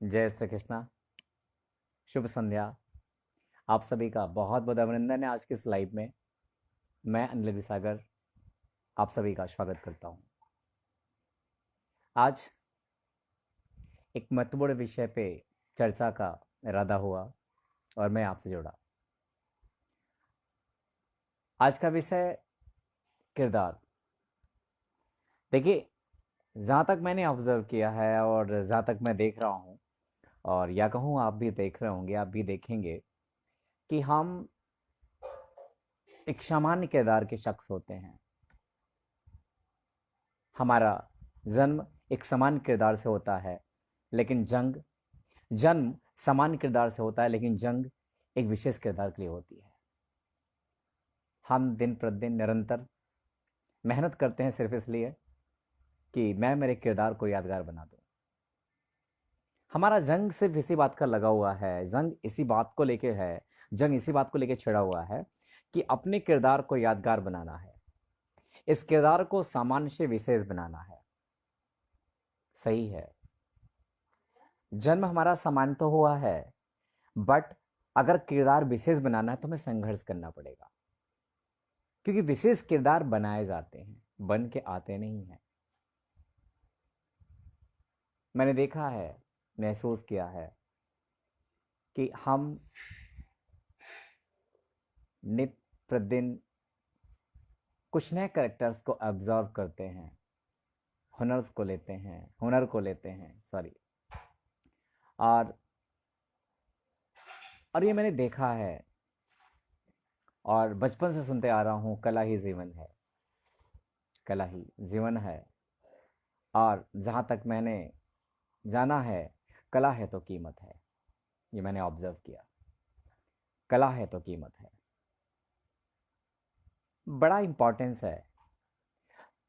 जय श्री कृष्णा। शुभ संध्या। आप सभी का बहुत बहुत अभिनंदन है। आज की इस लाइव में मैं अनिल विसागर आप सभी का स्वागत करता हूं। आज एक महत्वपूर्ण विषय पे चर्चा का इरादा हुआ और मैं आपसे जुड़ा। आज का विषय किरदार। देखिए, जहाँ तक मैंने ऑब्जर्व किया है और जहाँ तक मैं देख रहा हूँ, और या कहूँ आप भी देख रहे होंगे, आप भी देखेंगे कि हम एक सामान्य किरदार के शख्स होते हैं। हमारा जन्म एक सामान्य किरदार से होता है, लेकिन जन्म सामान्य किरदार से होता है, लेकिन जंग एक विशेष किरदार के लिए होती है। हम दिन प्रतिदिन निरंतर मेहनत करते हैं सिर्फ इसलिए कि मैं मेरे किरदार को यादगार बना दूं। हमारा जंग सिर्फ इसी बात का लगा हुआ है, जंग इसी बात को लेके छिड़ा हुआ है कि अपने किरदार को यादगार बनाना है, इस किरदार को सामान्य से विशेष बनाना है। सही है, जन्म हमारा सामान्य तो हुआ है, बट अगर किरदार विशेष बनाना है तो हमें संघर्ष करना पड़ेगा, क्योंकि विशेष किरदार बनाए जाते हैं, बन के आते नहीं हैं। मैंने देखा है, महसूस किया है कि हम नित्य प्रतिदिन कुछ नए करेक्टर्स को ऑब्जर्व करते हैं, हुनर को लेते हैं, सॉरी। और ये मैंने देखा है और बचपन से सुनते आ रहा हूँ, कला ही जीवन है, कला ही जीवन है। और जहाँ तक मैंने जाना है, कला है तो कीमत है। ये मैंने ऑब्जर्व किया, कला है तो कीमत है, बड़ा इंपॉर्टेंस है।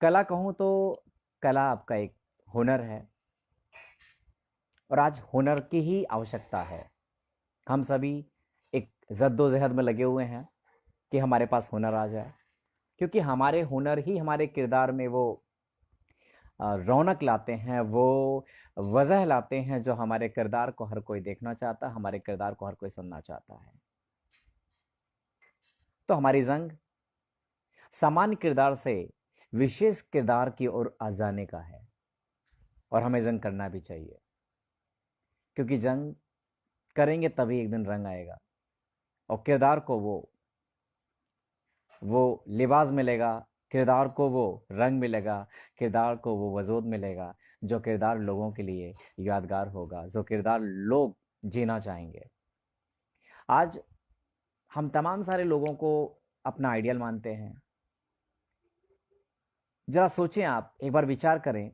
कला कहूँ तो कला आपका एक हुनर है, और आज हुनर की ही आवश्यकता है। हम सभी एक जद्दोजहद में लगे हुए हैं कि हमारे पास हुनर आ जाए, क्योंकि हमारे हुनर ही हमारे किरदार में वो रौनक लाते हैं, वो वजह लाते हैं जो हमारे किरदार को हर कोई देखना चाहता है, हमारे किरदार को हर कोई सुनना चाहता है। तो हमारी जंग सामान्य किरदार से विशेष किरदार की ओर आ जाने का है, और हमें जंग करना भी चाहिए, क्योंकि जंग करेंगे तभी एक दिन रंग आएगा, और किरदार को वो लिबास मिलेगा, किरदार को वो रंग मिलेगा, किरदार को वो वजूद मिलेगा, जो किरदार लोगों के लिए यादगार होगा, जो किरदार लोग जीना चाहेंगे। आज हम तमाम सारे लोगों को अपना आइडियल मानते हैं। जरा सोचें, आप एक बार विचार करें,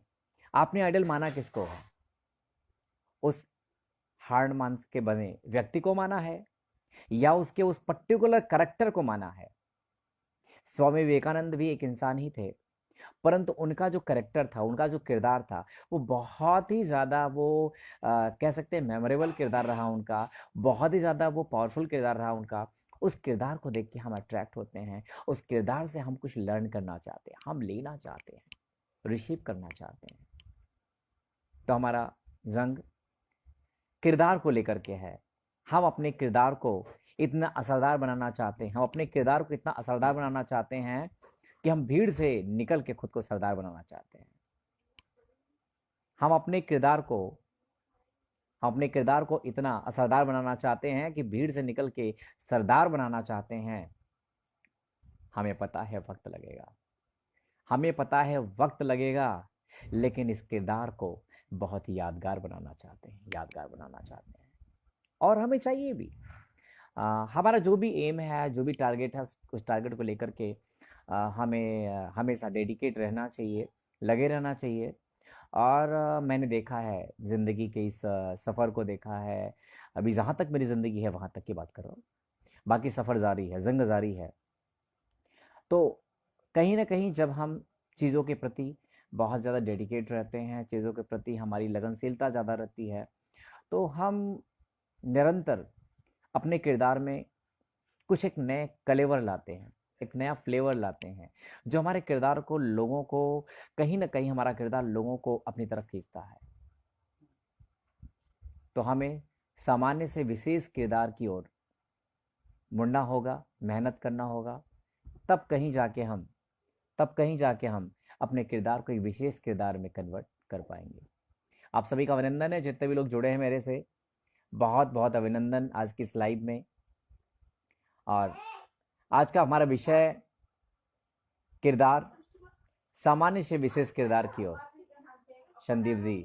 आपने आइडियल माना किसको है? उस हार्ड मांस के बने व्यक्ति को माना है, या उसके उस पर्टिकुलर करेक्टर को माना है? स्वामी विवेकानंद भी एक इंसान ही थे, परंतु उनका जो करेक्टर था, उनका जो किरदार था, वो बहुत ही ज़्यादा कह सकते हैं मेमोरेबल किरदार रहा उनका, बहुत ही ज़्यादा वो पावरफुल किरदार रहा उनका। उस किरदार को देख के हम अट्रैक्ट होते हैं, उस किरदार से हम कुछ लर्न करना चाहते हैं, हम लेना चाहते हैं, रिसीव करना चाहते हैं। तो हमारा जंग किरदार को लेकर के है। हम अपने किरदार को इतना असरदार बनाना चाहते हैं, हम अपने किरदार को इतना असरदार बनाना चाहते हैं कि हम भीड़ से निकल के खुद को सरदार बनाना चाहते हैं। हम अपने किरदार को इतना असरदार बनाना चाहते हैं कि भीड़ से निकल के सरदार बनाना चाहते हैं। हमें पता है वक्त लगेगा, लेकिन इस किरदार को बहुत ही यादगार बनाना चाहते हैं, और हमें चाहिए भी। हमारा जो भी एम है, जो भी टारगेट है, उस टारगेट को लेकर के हमें हमेशा डेडिकेट रहना चाहिए, लगे रहना चाहिए। और मैंने देखा है ज़िंदगी के इस सफ़र को देखा है। अभी जहाँ तक मेरी ज़िंदगी है वहाँ तक की बात कर रहा हूँ, बाकी सफ़र जारी है, जंग जारी है। तो कहीं ना कहीं जब हम चीज़ों के प्रति बहुत ज़्यादा डेडिकेट रहते हैं, चीज़ों के प्रति हमारी लगनशीलता ज़्यादा रहती है, तो हम निरंतर अपने किरदार में कुछ एक नए कलेवर लाते हैं, एक नया फ्लेवर लाते हैं, जो हमारे किरदार को लोगों को कहीं ना कहीं हमारा किरदार लोगों को अपनी तरफ खींचता है। तो हमें सामान्य से विशेष किरदार की ओर मुड़ना होगा, मेहनत करना होगा। तब कहीं जाके हम तब कहीं जाके हम अपने किरदार को एक विशेष किरदार में कन्वर्ट कर पाएंगे। आप सभी का अभिनंदन है, जितने भी लोग जुड़े हैं मेरे से, बहुत बहुत अभिनंदन आज की इस लाइव में। और आज का हमारा विषय किरदार, सामान्य से विशेष किरदार की ओर। संदीप जी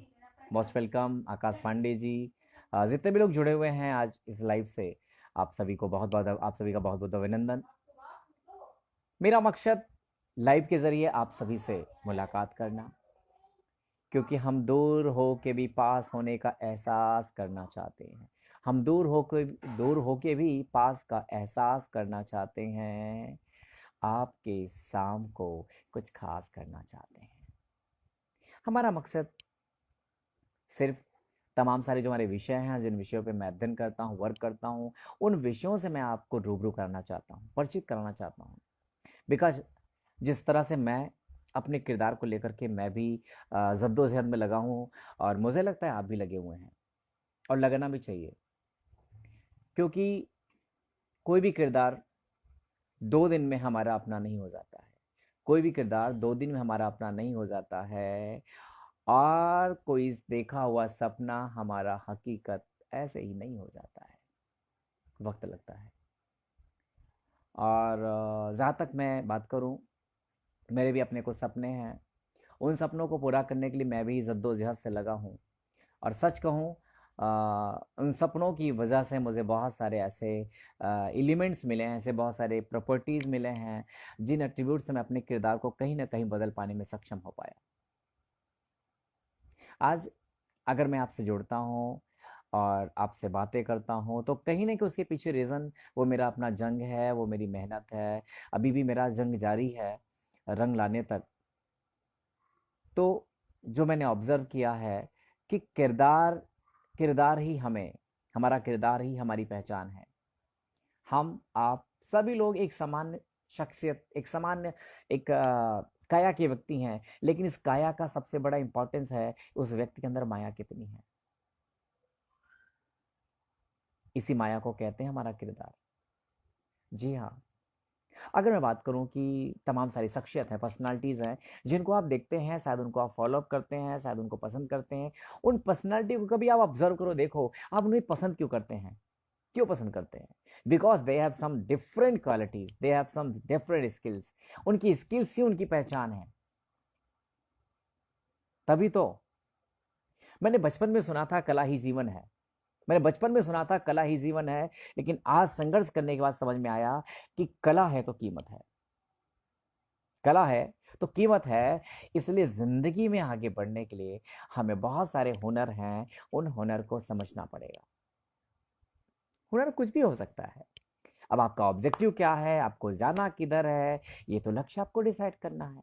मोस्ट वेलकम, आकाश पांडे जी, जितने भी लोग जुड़े हुए हैं आज इस लाइव से, आप सभी का बहुत बहुत अभिनंदन। मेरा मकसद लाइव के जरिए आप सभी से मुलाकात करना, क्योंकि हम दूर हो के भी पास होने का एहसास करना चाहते हैं। हम दूर हो के भी पास का एहसास करना चाहते हैं। आपके शाम को कुछ खास करना चाहते हैं। हमारा मकसद सिर्फ तमाम सारे जो हमारे विषय हैं, जिन विषयों पे मैं अध्ययन करता हूँ, वर्क करता हूँ, उन विषयों से मैं आपको रूबरू कराना चाहता हूँ, परिचित कराना चाहता हूँ। बिकॉज जिस तरह से मैं अपने किरदार को लेकर के मैं भी जद्दोजहद में लगा हूँ, और मुझे लगता है आप भी लगे हुए हैं, और लगना भी चाहिए। क्योंकि कोई भी किरदार 2 दिन में हमारा अपना नहीं हो जाता है। कोई भी किरदार 2 दिन में हमारा अपना नहीं हो जाता है, और कोई देखा हुआ सपना हमारा हकीकत ऐसे ही नहीं हो जाता है, वक्त लगता है। और जहाँ तक मैं बात करूँ, मेरे भी अपने कुछ सपने हैं। उन सपनों को पूरा करने के लिए मैं भी जद्दोजहद से लगा हूँ। और सच कहूँ, उन सपनों की वजह से मुझे बहुत सारे ऐसे एलिमेंट्स मिले हैं, ऐसे बहुत सारे प्रॉपर्टीज़ मिले हैं, जिन एट्रीब्यूट से मैं अपने किरदार को कहीं ना कहीं बदल पाने में सक्षम हो पाया। आज अगर मैं आपसे जुड़ता हूँ और आपसे बातें करता हूँ, तो कहीं ना कहीं उसके पीछे रीज़न वो मेरा अपना जंग है, वो मेरी मेहनत है। अभी भी मेरा जंग जारी है रंग लाने तक। तो जो मैंने ऑब्ज़र्व किया है कि किरदार ही हमारा किरदार ही हमारी पहचान है। हम आप सभी लोग एक सामान्य शख्सियत, एक सामान्य एक काया के व्यक्ति हैं, लेकिन इस काया का सबसे बड़ा इंपॉर्टेंस है उस व्यक्ति के अंदर माया कितनी है। इसी माया को कहते हैं हमारा किरदार। जी हाँ, अगर मैं बात करूं कि तमाम सारी शख्सियत हैं, पर्सनालिटीज़ हैं, जिनको आप देखते हैं, शायद उनको आप फॉलो अप करते हैं, शायद उनको पसंद करते हैं। उन पर्सनालिटी को कभी आप ऑब्जर्व करो, देखो आप उन्हें पसंद क्यों करते हैं, क्यों पसंद करते हैं? Because they have some different qualities, they have some different skills. उनकी स्किल्स ही उनकी पहचान है। तभी तो मैंने बचपन में सुना था कला ही जीवन है। मैंने बचपन में सुना था कला ही जीवन है, लेकिन आज संघर्ष करने के बाद समझ में आया कि कला है तो कीमत है। कला है तो कीमत है। इसलिए जिंदगी में आगे बढ़ने के लिए हमें बहुत सारे हुनर हैं, उन हुनर को समझना पड़ेगा। हुनर कुछ भी हो सकता है। अब आपका ऑब्जेक्टिव क्या है, आपको जाना किधर है, ये तो लक्ष्य आपको डिसाइड करना है।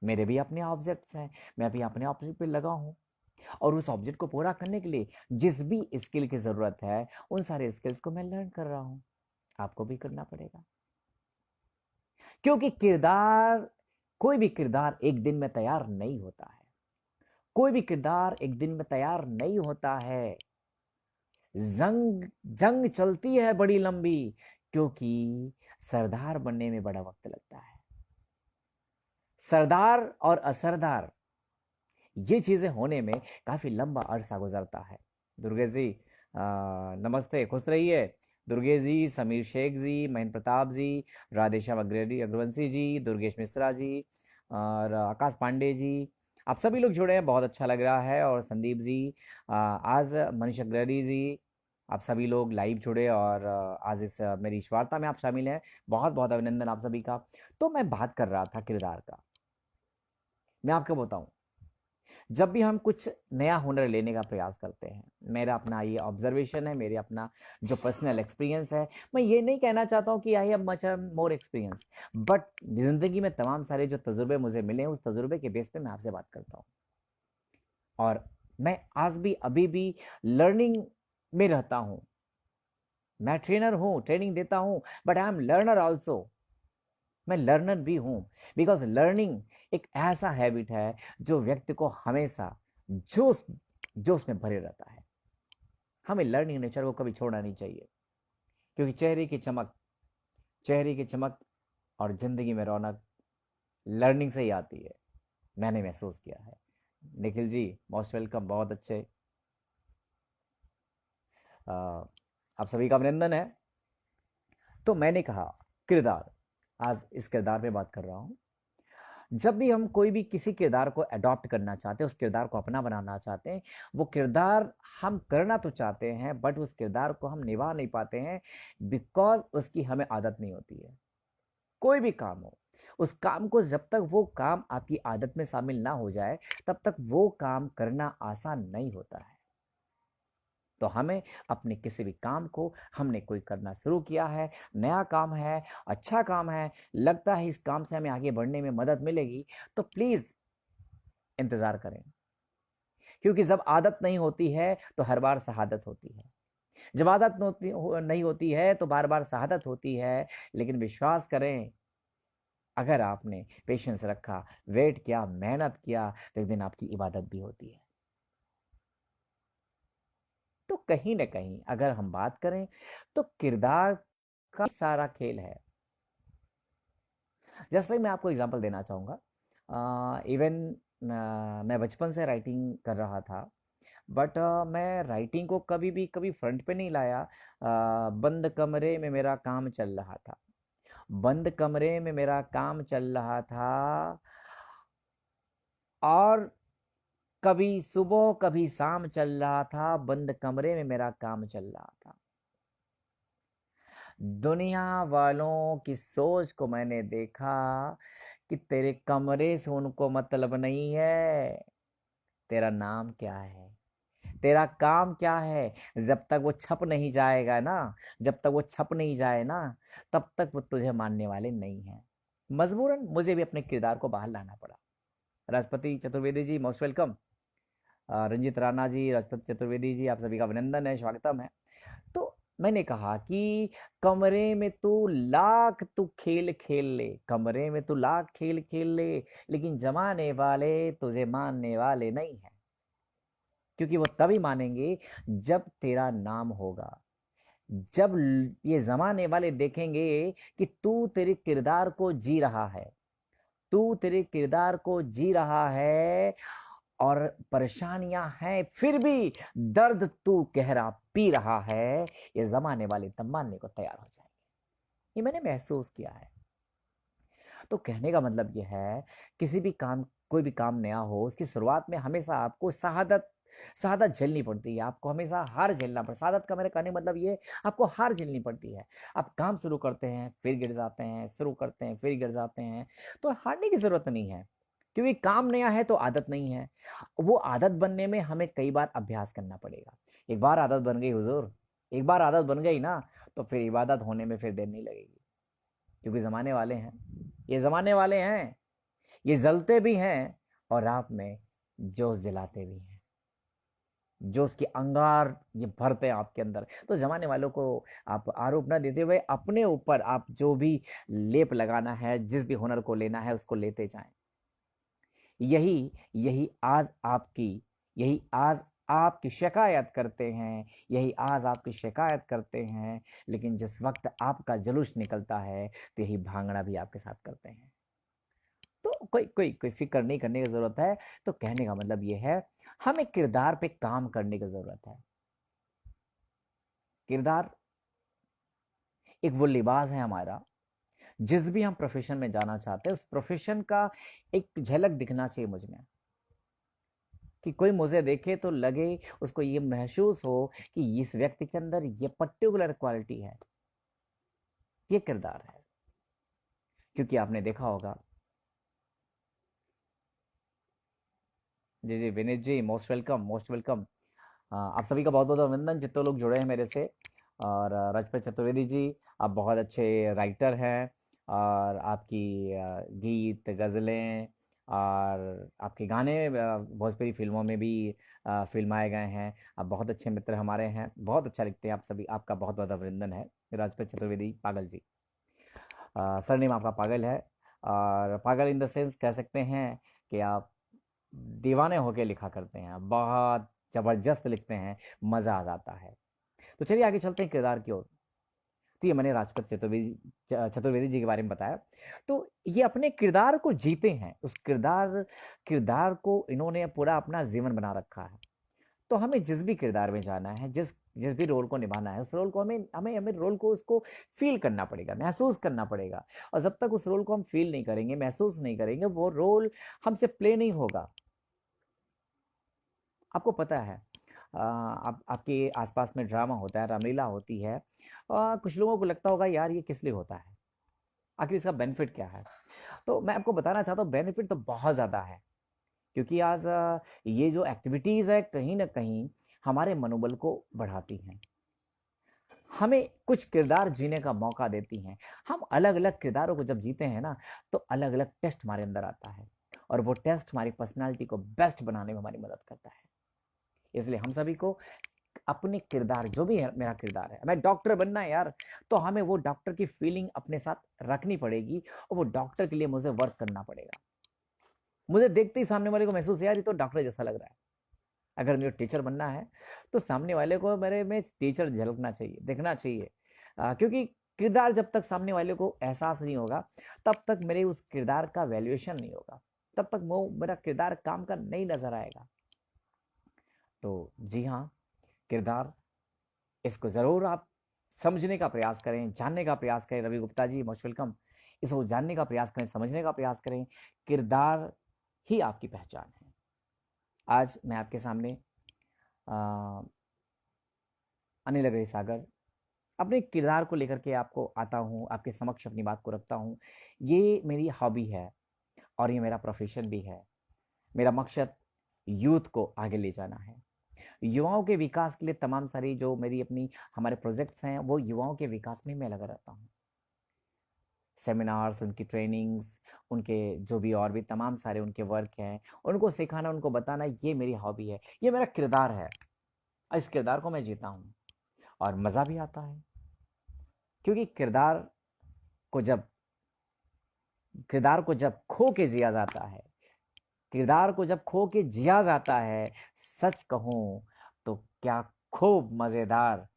मेरे भी अपने ऑब्जेक्ट्स हैं, मैं भी अपने ऑब्जेक्ट पे लगा हूँ, और उस ऑब्जेक्ट को पूरा करने के लिए जिस भी स्किल की ज़रूरत है, उन सारे स्किल्स को मैं लर्न कर रहा हूँ। आपको भी करना पड़ेगा, क्योंकि कोई भी किरदार एक दिन में तैयार नहीं होता है। कोई भी किरदार एक दिन में तैयार नहीं होता है। जंग जंग चलती है बड़ी लंबी, क्योंकि सरदार बनने में बड़ा वक्त लगता है। सरदार और असरदार, ये चीजें होने में काफी लंबा अरसा गुजरता है। दुर्गेश जी नमस्ते, खुश रहिए। दुर्गेश जी, समीर शेख जी, महेंद्र प्रताप जी, राधेश्याम अग्रवंशी जी, दुर्गेश मिश्रा जी, और आकाश पांडे जी, आप सभी लोग जुड़े हैं, बहुत अच्छा लग रहा है। और संदीप जी, आज मनीष अग्रवाल जी, आप सभी लोग लाइव जुड़े, और आज इस मेरी इस वार्ता में आप शामिल हैं। बहुत बहुत अभिनंदन आप सभी का। तो मैं बात कर रहा था किरदार का। मैं आपको बताऊं, जब भी हम कुछ नया हुनर लेने का प्रयास करते हैं, मेरा अपना ये ऑब्जर्वेशन है, मेरे अपना जो पर्सनल एक्सपीरियंस है, मैं ये नहीं कहना चाहता हूँ कि I have much more experience, but जिंदगी में तमाम सारे जो तजुर्बे मुझे मिले हैं, उस तजुर्बे के बेस पे मैं आपसे बात करता हूँ। और मैं आज भी अभी भी लर्निंग में रहता हूँ। मैं ट्रेनर हूँ, ट्रेनिंग देता हूँ, but I am learner also. मैं लर्नर भी हूँ, बिकॉज लर्निंग एक ऐसा हैबिट है जो व्यक्ति को हमेशा जोश जोश में भरे रहता है। हमें लर्निंग नेचर को कभी छोड़ना नहीं चाहिए, क्योंकि चेहरे की चमक और ज़िंदगी में रौनक लर्निंग से ही आती है। मैंने महसूस किया है। Nikhil ji, most welcome. बहुत अच्छे। अ, आप सभी का अभिनंदन है। तो मैंने कहा किरदार, आज इस किरदार पे बात कर रहा हूँ। जब भी हम कोई भी किसी किरदार को अडॉप्ट करना चाहते हैं, उस किरदार को अपना बनाना चाहते हैं, वो किरदार हम करना तो चाहते हैं बट उस किरदार को हम निभा नहीं पाते हैं, बिकॉज उसकी हमें आदत नहीं होती है। कोई भी काम हो, उस काम को जब तक वो काम आपकी आदत में शामिल ना हो जाए, तब तक वो काम करना आसान नहीं होता है। तो हमें अपने किसी भी काम को, हमने कोई करना शुरू किया है, नया काम है, अच्छा काम है, लगता है इस काम से हमें आगे बढ़ने में मदद मिलेगी, तो प्लीज इंतजार करें। क्योंकि जब आदत नहीं होती है तो हर बार शहादत होती है। जब आदत नहीं होती है तो बार बार शहादत होती है। लेकिन विश्वास करें, अगर आपने पेशेंस रखा, वेट किया, मेहनत किया, तो एक दिन आपकी इबादत भी होती है। तो कहीं ना कहीं अगर हम बात करें तो किरदार का सारा खेल है। जैसे मैं आपको एग्जांपल देना चाहूँगा। इवन मैं बचपन से राइटिंग कर रहा था, बट मैं राइटिंग को कभी फ्रंट पे नहीं लाया। बंद कमरे में मेरा काम चल रहा था, बंद कमरे में मेरा काम चल रहा था, और कभी सुबह कभी शाम चल रहा था, बंद कमरे में मेरा काम चल रहा था। दुनिया वालों की सोच को मैंने देखा कि तेरे कमरे से उनको मतलब नहीं है, तेरा नाम क्या है, तेरा काम क्या है। जब तक वो छप नहीं जाएगा ना, जब तक वो छप नहीं जाए ना, तब तक वो तुझे मानने वाले नहीं हैं। मजबूरन मुझे भी अपने किरदार को बाहर लाना पड़ा। Rajpati Chaturvedi ji, most welcome. रंजित राणा जी, राजपति चतुर्वेदी जी, आप सभी का अभिनंदन है, स्वागतम है। तो मैंने कहा कि कमरे में तू खेल खेल ले, कमरे में तू लाख खेल खेल ले, लेकिन जमाने वाले तुझे मानने वाले नहीं है। क्योंकि वो तभी मानेंगे जब तेरा नाम होगा, जब ये जमाने वाले देखेंगे कि तू तेरे किरदार को जी रहा है, तू तेरे किरदार को जी रहा है, और परेशानियां हैं फिर भी दर्द तू गहरा पी रहा है। ये जमाने वाले तब मानने को तैयार हो जाएंगे। ये मैंने महसूस किया है। तो कहने का मतलब ये है, किसी भी काम, कोई भी काम नया हो, उसकी शुरुआत में हमेशा आपको शहादत शहादत झेलनी पड़ती है। आपको हमेशा हार झेलना पड़ता है। शहादत का मेरे कहने का मतलब ये, आपको हार झेलनी पड़ती है। आप काम शुरू करते हैं, फिर गिर जाते हैं, शुरू करते हैं, फिर गिर जाते हैं, तो हारने की जरूरत नहीं है। क्योंकि काम नया है तो आदत नहीं है। वो आदत बनने में हमें कई बार अभ्यास करना पड़ेगा। एक बार आदत बन गई हुजूर, एक बार आदत बन गई ना, तो फिर इबादत होने में फिर देर नहीं लगेगी। क्योंकि जमाने वाले हैं, ये जमाने वाले हैं, ये जलते भी हैं और आप में जोश जलाते भी हैं, जोश की अंगार ये भरते हैं आपके अंदर। तो जमाने वालों को आप आरोप ना देते हुए अपने ऊपर आप जो भी लेप लगाना है, जिस भी हुनर को लेना है, उसको लेते जाएं। यही यही आज आपकी यही आज आपकी शिकायत करते हैं, यही आज आपकी शिकायत करते हैं। लेकिन जिस वक्त आपका जुलूस निकलता है, तो यही भांगड़ा भी आपके साथ करते हैं। तो कोई कोई कोई फिक्र नहीं करने की जरूरत है। तो कहने का मतलब ये है, हमें किरदार पे काम करने की जरूरत है। किरदार एक वो लिबास है हमारा, जिस भी हम प्रोफेशन में जाना चाहते हैं, उस प्रोफेशन का एक झलक दिखना चाहिए मुझ में। कि कोई मुझे देखे तो लगे, उसको ये महसूस हो कि इस व्यक्ति के अंदर ये पर्टिकुलर क्वालिटी है, ये किरदार है। क्योंकि आपने देखा होगा, जी जी विनीत जी, मोस्ट वेलकम, मोस्ट वेलकम। आप सभी का बहुत बहुत अभिनंदन, जितने लोग जुड़े हैं मेरे से। और रजपत चतुर्वेदी जी, आप बहुत अच्छे राइटर हैं, और आपकी गीत, गज़लें और आपके गाने भोजपुरी फिल्मों में भी फिल्माए गए हैं। आप बहुत अच्छे मित्र हमारे हैं, बहुत अच्छा लिखते हैं आप सभी। आपका बहुत बहुत अभिनंदन है राजपत चतुर्वेदी पागल जी। सरनेम आपका पागल है, और पागल इन द सेंस कह सकते हैं कि आप दीवाने होके लिखा करते हैं, बहुत जबरदस्त लिखते हैं, मज़ा आ जाता है। तो चलिए आगे चलते हैं किरदार की ओर। तो ये मैंने राजपथ चतुर्वेदी जी के बारे में बताया। तो ये अपने किरदार को जीते हैं, उस किरदार किरदार को इन्होंने पूरा अपना जीवन बना रखा है। तो हमें जिस भी किरदार में जाना है, जिस जिस भी रोल को निभाना है, उस रोल को हमें हमें हमें रोल को उसको फील करना पड़ेगा, महसूस करना पड़ेगा। और जब तक उस रोल को हम फील नहीं करेंगे, महसूस नहीं करेंगे, वो रोल हमसे प्ले नहीं होगा। आपको पता है, आपके आसपास में ड्रामा होता है, रामलीला होती है, कुछ लोगों को लगता होगा यार ये किस लिए होता है, आखिर इसका बेनिफिट क्या है। तो मैं आपको बताना चाहता हूँ बेनिफिट तो बहुत ज़्यादा है। क्योंकि आज ये जो एक्टिविटीज़ है कहीं ना कहीं हमारे मनोबल को बढ़ाती हैं, हमें कुछ किरदार जीने का मौका देती हैं। हम अलग अलग किरदारों को जब जीते हैं ना, तो अलग अलग टेस्ट हमारे अंदर आता है, और वो टेस्ट हमारी पर्सनालिटी को बेस्ट बनाने में हमारी मदद करता है। इसलिए हम सभी को अपने किरदार, जो भी है मेरा किरदार है, मैं डॉक्टर बनना है यार, तो हमें वो डॉक्टर की फीलिंग अपने साथ रखनी पड़ेगी, और वो डॉक्टर के लिए मुझे वर्क करना पड़ेगा। मुझे देखते ही सामने वाले को महसूस यार ये तो डॉक्टर जैसा लग रहा है। अगर मुझे टीचर बनना है तो सामने वाले को मेरे में टीचर झलकना चाहिए, दिखना चाहिए। क्योंकि किरदार जब तक सामने वाले को एहसास नहीं होगा, तब तक मेरे उस किरदार का वैल्यूएशन नहीं होगा, तब तक वो मेरा किरदार काम का नहीं नजर आएगा। तो जी हाँ, किरदार, इसको ज़रूर आप समझने का प्रयास करें, जानने का प्रयास करें। Ravi Gupta ji most welcome. इसको जानने का प्रयास करें, समझने का प्रयास करें। किरदार ही आपकी पहचान है। आज मैं आपके सामने अनिल अग्रही सागर अपने किरदार को लेकर के आपको आता हूँ, आपके समक्ष अपनी बात को रखता हूँ। ये मेरी हॉबी है और ये मेरा प्रोफेशन भी है। मेरा मकसद यूथ को आगे ले जाना है, युवाओं के विकास के लिए तमाम सारी जो मेरी अपनी हमारे प्रोजेक्ट्स हैं, वो युवाओं के विकास में मैं लगा रहता हूँ। सेमिनार्स, उनकी ट्रेनिंग्स, उनके जो भी और भी तमाम सारे उनके वर्क हैं, उनको सिखाना, उनको बताना, ये मेरी हॉबी है, ये मेरा किरदार है। इस किरदार को मैं जीता हूँ और मज़ा भी आता है। क्योंकि किरदार को जब खो के जिया जाता है, किरदार को जब खो के जिया जाता है, सच कहूँ तो क्या खूब मज़ेदार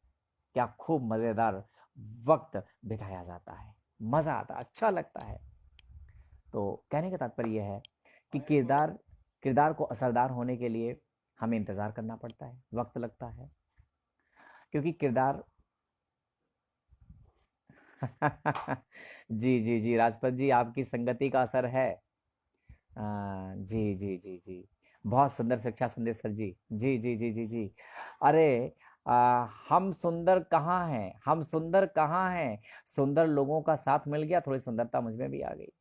वक्त बिताया जाता है, मज़ा आता, अच्छा लगता है। तो कहने का तात्पर्य यह है कि किरदार को असरदार होने के लिए हमें इंतज़ार करना पड़ता है, वक्त लगता है। क्योंकि किरदार जी जी जी राजपत जी, आपकी संगति का असर है। जी जी जी जी, बहुत सुंदर शिक्षा संदेश सर जी। जी जी जी जी जी। अरे हम सुंदर कहाँ हैं, हम सुंदर कहाँ हैं, सुंदर लोगों का साथ मिल गया, थोड़ी सुंदरता मुझ में भी आ गई।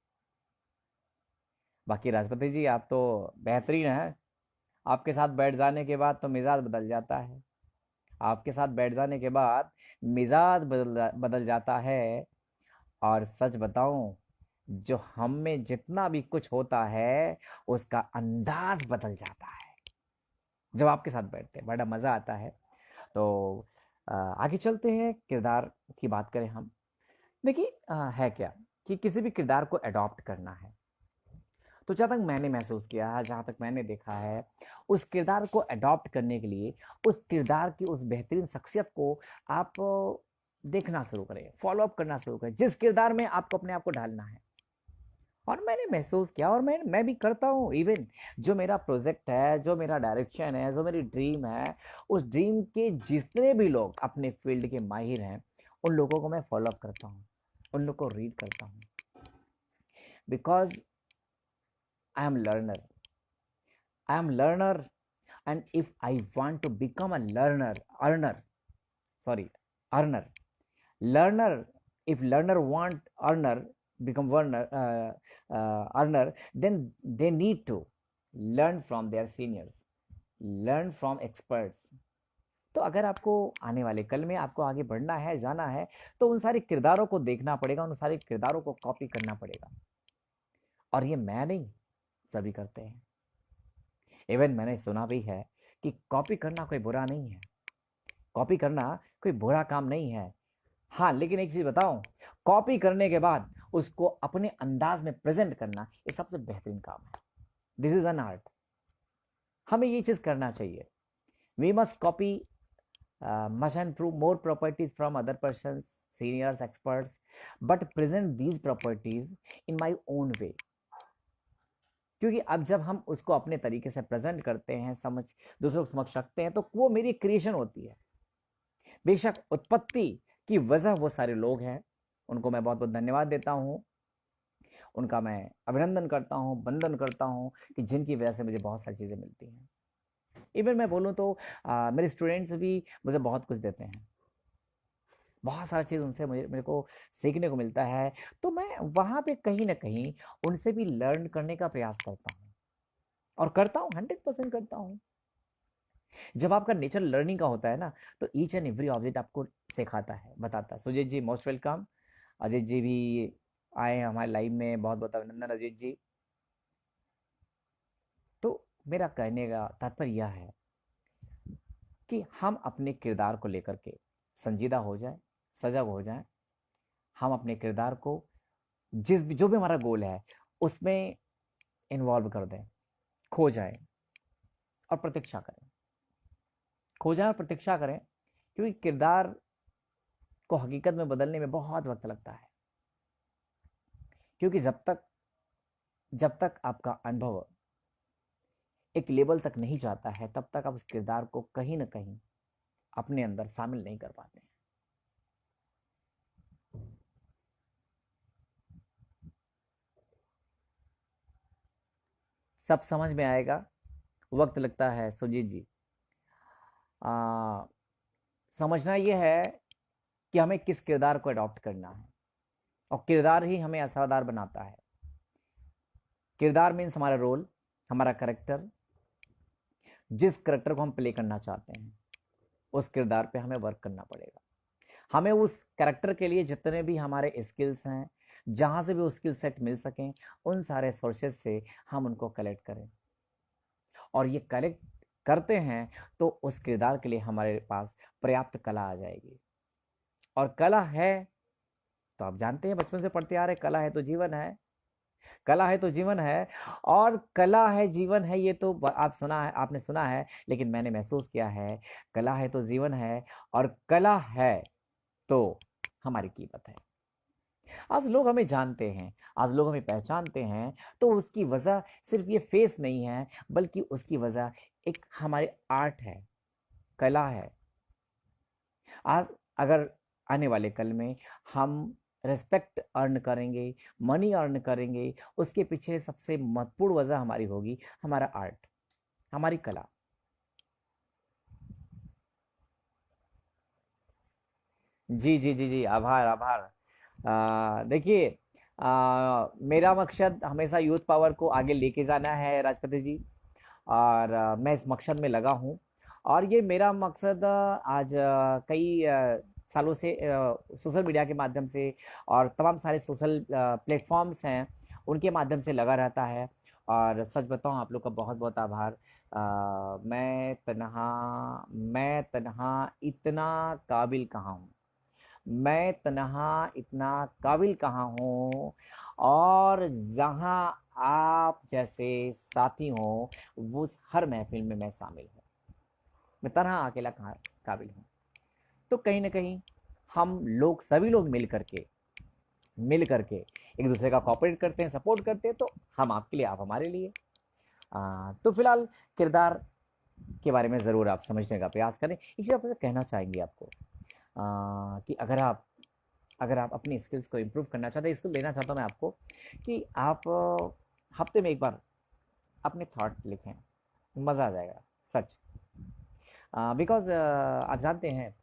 बाकी राजपति जी आप तो बेहतरीन हैं। आपके साथ बैठ जाने के बाद तो मिजाज बदल जाता है, आपके साथ बैठ जाने के बाद मिजाज बदल जाता है। और सच बताऊं, जो हम में जितना भी कुछ होता है उसका अंदाज बदल जाता है जब आपके साथ बैठते हैं, बड़ा मज़ा आता है। तो आगे चलते हैं, किरदार की बात करें हम। देखिए है क्या कि किसी भी किरदार को अडॉप्ट करना है, तो जहाँ तक मैंने महसूस किया है, जहाँ तक मैंने देखा है, उस किरदार को अडॉप्ट करने के लिए उस किरदार की उस बेहतरीन शख्सियत को आप देखना शुरू करें, फॉलो अप करना शुरू करें, जिस किरदार में आपको अपने आप को ढालना है। और मैंने महसूस किया, और मैं भी करता हूँ। इवन जो मेरा प्रोजेक्ट है, जो मेरा डायरेक्शन है, जो मेरी ड्रीम है, उस ड्रीम के जितने भी लोग अपने फील्ड के माहिर हैं, उन लोगों को मैं फॉलो अप करता हूँ, उन लोग को रीड करता हूँ। Because I am learner, and if I want to become a earner, if learner want become earner, then they need to learn from their seniors, learn from experts. तो अगर आपको आने वाले कल में आपको आगे बढ़ना है, जाना है, तो उन सारे किरदारों को देखना पड़ेगा, उन सारे किरदारों को कॉपी करना पड़ेगा। और ये मैं नहीं, सभी करते हैं। इवन मैंने सुना भी है कि कॉपी करना कोई बुरा नहीं है, कॉपी करना कोई बुरा काम नहीं है। हाँ, लेकिन एक चीज बताऊं, कॉपी करने के बाद उसको अपने अंदाज में प्रेजेंट करना, ये सबसे बेहतरीन काम है। This is an art. हमें ये चीज करना चाहिए। We must copy must improve more properties from other persons, seniors, experts, but present these properties in my own way. क्योंकि अब जब हम उसको अपने तरीके से प्रेजेंट करते हैं, समझ दूसरों को समक्ष रखते हैं, तो वो मेरी क्रिएशन होती है। बेशक उत्पत्ति की वजह वो सारे लोग हैं, उनको मैं बहुत बहुत धन्यवाद देता हूँ, उनका मैं अभिनंदन करता हूँ, वंदन करता हूँ कि जिनकी वजह से मुझे बहुत सारी चीज़ें मिलती हैं। इवन मैं बोलूँ तो मेरे स्टूडेंट्स भी मुझे बहुत कुछ देते हैं, बहुत सारी चीज़ उनसे मेरे को सीखने को मिलता है। तो मैं वहाँ पे कहीं ना कहीं उनसे भी लर्न करने का प्रयास करता हूँ, और करता हूँ, 100% करता हूँ। जब आपका नेचर लर्निंग का होता है ना, तो ईच एंड एवरी ऑब्जेक्ट आपको सिखाता है, बताता है। सुजीत जी मोस्ट वेलकम। अजीत जी भी आए हमारे लाइव में, बहुत बहुत अभिनंदन अजीत जी। तो मेरा कहने का तात्पर्य यह है कि हम अपने किरदार को लेकर के संजीदा हो जाए, सजग हो जाए। हम अपने किरदार को जो भी हमारा गोल है उसमें इन्वॉल्व कर दें, खो जाए और प्रतीक्षा करें, खो जाए और प्रतीक्षा करें, क्योंकि किरदार को हकीकत में बदलने में बहुत वक्त लगता है। क्योंकि जब तक आपका अनुभव एक लेवल तक नहीं जाता है, तब तक आप उस किरदार को कहीं ना कहीं अपने अंदर शामिल नहीं कर पाते हैं। सब समझ में आएगा, वक्त लगता है सुजीत जी। समझना यह है कि हमें किस किरदार को अडॉप्ट करना है, और किरदार ही हमें असरदार बनाता है। किरदार मीन्स हमारा रोल, हमारा करेक्टर। जिस करेक्टर को हम प्ले करना चाहते हैं उस किरदार पे हमें वर्क करना पड़ेगा। हमें उस करेक्टर के लिए जितने भी हमारे स्किल्स हैं, जहां से भी वो स्किल सेट मिल सकें, उन सारे सोर्सेज से हम उनको कलेक्ट करें, और ये कलेक्ट करते हैं तो उस किरदार के लिए हमारे पास पर्याप्त कला आ जाएगी। और कला है तो आप जानते हैं, बचपन से पढ़ते आ रहे, कला है तो जीवन है, कला है तो जीवन है। और कला है जीवन है, ये तो आपने सुना है, लेकिन मैंने महसूस किया है, कला है तो जीवन है, और कला है तो हमारी कीमत है। आज लोग हमें जानते हैं, आज लोग हमें पहचानते हैं, तो उसकी वजह सिर्फ ये फेस नहीं है, बल्कि उसकी वजह एक हमारे आर्ट है, कला है। आज अगर आने वाले कल में हम रिस्पेक्ट अर्न करेंगे, मनी अर्न करेंगे, उसके पीछे सबसे महत्वपूर्ण वजह हमारी होगी हमारा आर्ट, हमारी कला। जी जी जी जी, आभार आभार। देखिए, मेरा मकसद हमेशा यूथ पावर को आगे लेके जाना है राजपति जी, और मैं इस मकसद में लगा हूँ। और ये मेरा मकसद आज कई सालों से सोशल मीडिया के माध्यम से और तमाम सारे सोशल प्लेटफॉर्म्स हैं उनके माध्यम से लगा रहता है। और सच बताऊँ, आप लोग का बहुत बहुत आभार। मैं तनहा इतना काबिल कहाँ हूँ, मैं तनहा इतना काबिल कहाँ हूँ, और जहाँ आप जैसे साथी हों, वो हर महफिल में मैं शामिल हूँ। मैं तनहा अकेला कहाँ काबिल हूँ। तो कहीं ना कहीं हम लोग, सभी लोग मिल करके एक दूसरे का कॉपरेट करते हैं, सपोर्ट करते हैं, तो हम आपके लिए, आप हमारे लिए। तो फिलहाल किरदार के बारे में ज़रूर आप समझने का प्रयास करें। एक चीज़ आपसे कहना चाहेंगे आपको, कि अगर आप अपनी स्किल्स को इम्प्रूव करना चाहते हैं, इसको लेना चाहता हूँ मैं आपको, कि आप हफ्ते में एक बार अपने थॉट लिखें, मज़ा आ जाएगा सच। बिकॉज आप जानते हैं,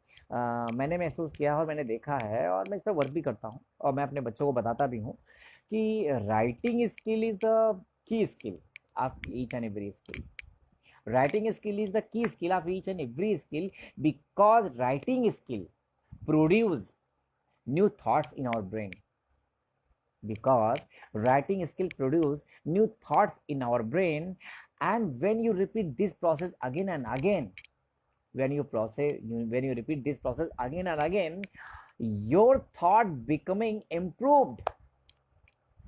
मैंने महसूस किया और मैंने देखा है, और मैं इस पर वर्क भी करता हूँ, और मैं अपने बच्चों को बताता भी हूँ कि writing skill is the key skill of each and every skill. Writing skill is the key skill of each and every skill, because writing skill produce new thoughts in our brain. Because writing skill produce new thoughts in our brain, and when you repeat this process again and again, when you repeat this process again and again, your thought becoming improved.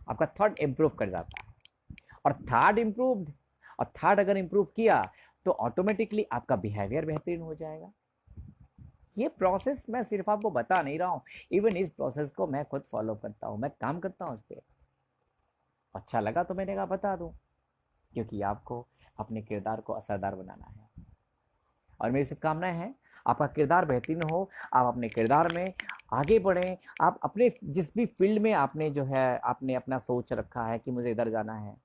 आपका thought improve कर जाता है, और thought improved, और thought अगर improve किया तो automatically आपका बिहेवियर बेहतरीन हो जाएगा। ये प्रोसेस मैं सिर्फ आपको बता नहीं रहा हूँ, इवन इस प्रोसेस को मैं खुद फॉलो करता हूँ, मैं काम करता हूँ उस पर। अच्छा लगा तो मैंने कहा बता दूँ, क्योंकि आपको अपने किरदार को असरदार बनाना है। और मेरी शुभकामनाएं हैं आपका किरदार बेहतरीन हो, आप अपने किरदार में आगे बढ़ें, आप अपने जिस भी फील्ड में आपने जो है आपने अपना सोच रखा है कि मुझे इधर जाना है।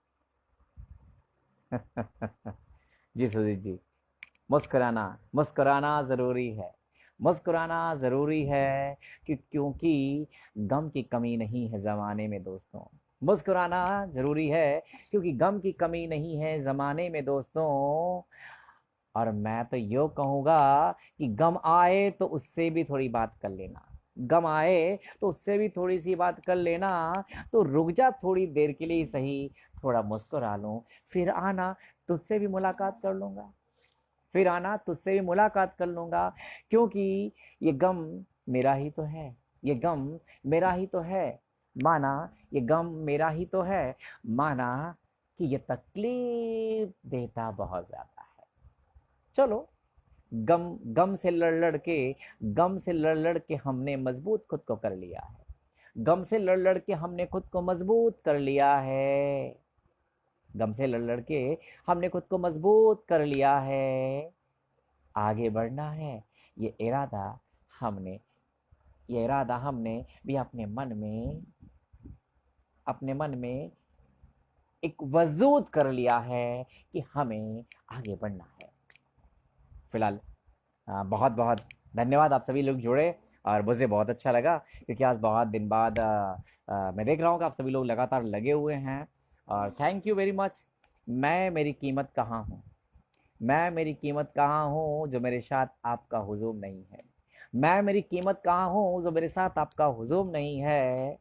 जी सुजीत जी, मुस्कुराना मुस्कुराना ज़रूरी है, मुस्कुराना ज़रूरी है क्योंकि गम की कमी नहीं है ज़माने में दोस्तों। मुस्कुराना ज़रूरी है क्योंकि गम की कमी नहीं है ज़माने में दोस्तों। और मैं तो यो कहूँगा कि गम आए तो उससे भी थोड़ी बात कर लेना, गम आए तो उससे भी थोड़ी सी बात कर लेना। तो रुक जा थोड़ी देर के लिए ही सही, थोड़ा मुस्कुरा लूँ, फिर आना तुझसे भी मुलाकात कर लूँगा, फिर आना तुझसे भी मुलाकात कर लूँगा। क्योंकि ये गम मेरा ही तो है, ये गम मेरा ही तो है, माना ये गम मेरा ही तो है, माना कि ये तकलीफ देता बहुत ज़्यादा है। चलो, गम गम से लड़ लड़ के, गम से लड़ लड़ के हमने मजबूत खुद को कर लिया है, गम से लड़ लड़ के हमने खुद को मजबूत कर लिया है, गम से लड़ लड़ के हमने खुद को मजबूत कर लिया है। आगे बढ़ना है, ये इरादा हमने ये इरादा हमने भी अपने मन में एक वजूद कर लिया है कि हमें आगे बढ़ना है। फिलहाल बहुत बहुत धन्यवाद, आप सभी लोग जुड़े और मुझे बहुत अच्छा लगा, क्योंकि आज बहुत दिन बाद मैं देख रहा हूँ कि आप सभी लोग लगातार लगे हुए हैं। और थैंक यू वेरी मच। मैं मेरी कीमत कहाँ हूँ, मैं मेरी कीमत कहाँ हूँ जो मेरे साथ आपका हुजूम नहीं है, मैं मेरी कीमत कहाँ हूँ जो मेरे साथ आपका हुजूम नहीं है।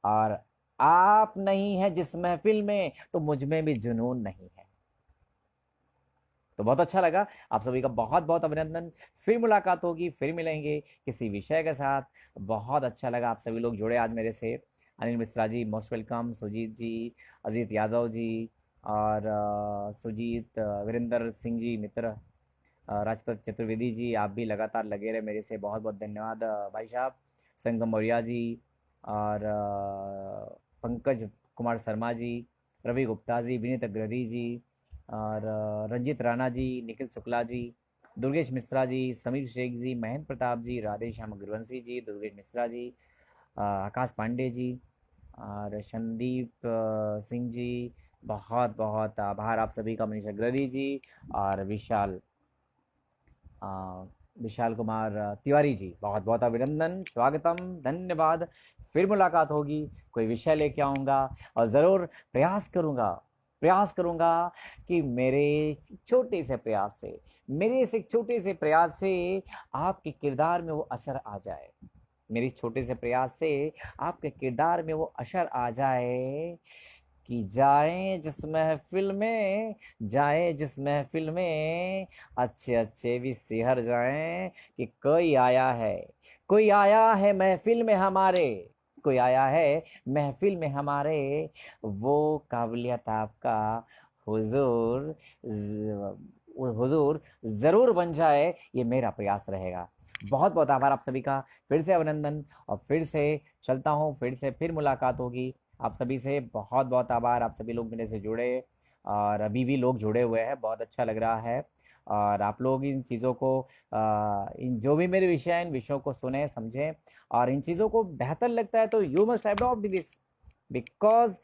और आप नहीं है जिस महफिल में तो मुझ में भी जुनून नहीं है। तो बहुत अच्छा लगा, आप सभी का बहुत बहुत अभिनंदन। फिर मुलाकात होगी, फिर मिलेंगे किसी विषय के साथ। बहुत अच्छा लगा आप सभी लोग जुड़े आज मेरे से। अनिल मिश्रा जी मोस्ट वेलकम, सुजीत जी, अजीत यादव जी, और सुजीत वीरेंद्र सिंह जी मित्र, राजपत चतुर्वेदी जी, आप भी लगातार लगे रहे मेरे से, बहुत बहुत धन्यवाद भाई साहब। संगम मौर्या जी, और पंकज कुमार शर्मा जी, रवि गुप्ता जी, विनीत अग्रदी जी, और रंजीत राणा जी, निखिल शुक्ला जी, दुर्गेश मिश्रा जी, समीर शेख जी, महेंद्र प्रताप जी, राधे श्याम अग्रवंशी जी, दुर्गेश मिश्रा जी, आकाश पांडे जी, और संदीप सिंह जी, बहुत बहुत आभार आप सभी का, मनीष अग्रदी जी, और विशाल कुमार तिवारी जी, बहुत बहुत अभिनंदन, स्वागतम, धन्यवाद। फिर मुलाकात होगी, कोई विषय लेके आऊँगा, और ज़रूर प्रयास करूँगा कि मेरे छोटे से प्रयास से, मेरे इस एक छोटे से प्रयास से आपके किरदार में वो असर आ जाए, मेरे छोटे से प्रयास से आपके किरदार में वो असर आ जाए कि जाए जिस महफिल में अच्छे अच्छे भी सिहर जाएं कि कोई आया है महफिल में हमारे, कोई आया है महफिल में हमारे, वो काबिलियत आपका हुजूर हुजूर ज़रूर बन जाए, ये मेरा प्रयास रहेगा। बहुत बहुत आभार आप सभी का, फिर से अभिनंदन, और फिर से चलता हूँ, फिर मुलाकात होगी आप सभी से। बहुत बहुत आभार, आप सभी लोग मेरे से जुड़े, और अभी भी लोग जुड़े हुए हैं, बहुत अच्छा लग रहा है। और आप लोग इन चीज़ों को इन जो भी मेरे विषय हैं इन विषयों को सुने समझें, और इन चीज़ों को बेहतर लगता है तो you must adopt this, because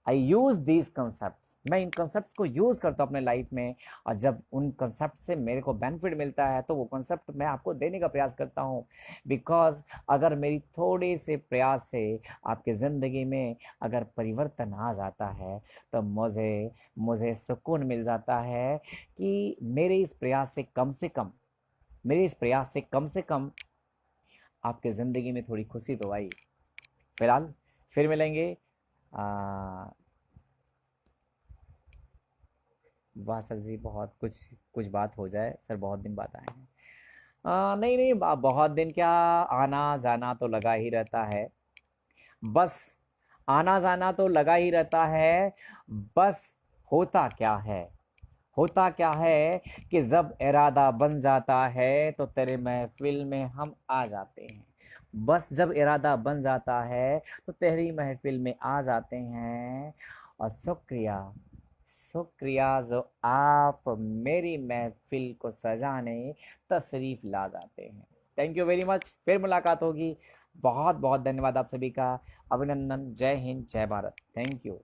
I use these concept, मैं इन कंसेप्ट को यूज करता हूँ अपने लाइफ में, और जब उन कंसेप्ट से मेरे को बेनिफिट मिलता है तो वो कंसेप्ट मैं आपको देने का प्रयास करता हूँ। बिकॉज अगर मेरी थोड़े से प्रयास से आपके ज़िंदगी में अगर परिवर्तन आ जाता है तो मुझे सुकून मिल जाता है कि मेरे इस प्रयास से कम से कम आपके ज़िंदगी में थोड़ी खुशी तो आई। फिलहाल फिर मिलेंगे। वाह सर जी, बहुत कुछ बात हो जाए सर, बहुत दिन बाद आए हैं। नहीं नहीं, बहुत दिन क्या, आना जाना तो लगा ही रहता है, बस आना जाना तो लगा ही रहता है। बस होता क्या है, होता क्या है कि जब इरादा बन जाता है तो तेरे महफिल में हम आ जाते हैं। बस जब इरादा बन जाता है तो तेरी महफिल में आ जाते हैं। और शुक्रिया, शुक्रिया जो आप मेरी महफिल को सजाने तशरीफ़ ला जाते हैं। Thank you very much. फिर मुलाकात होगी। बहुत बहुत धन्यवाद आप सभी का। अभिनंदन। जय हिंद, जय भारत। Thank you.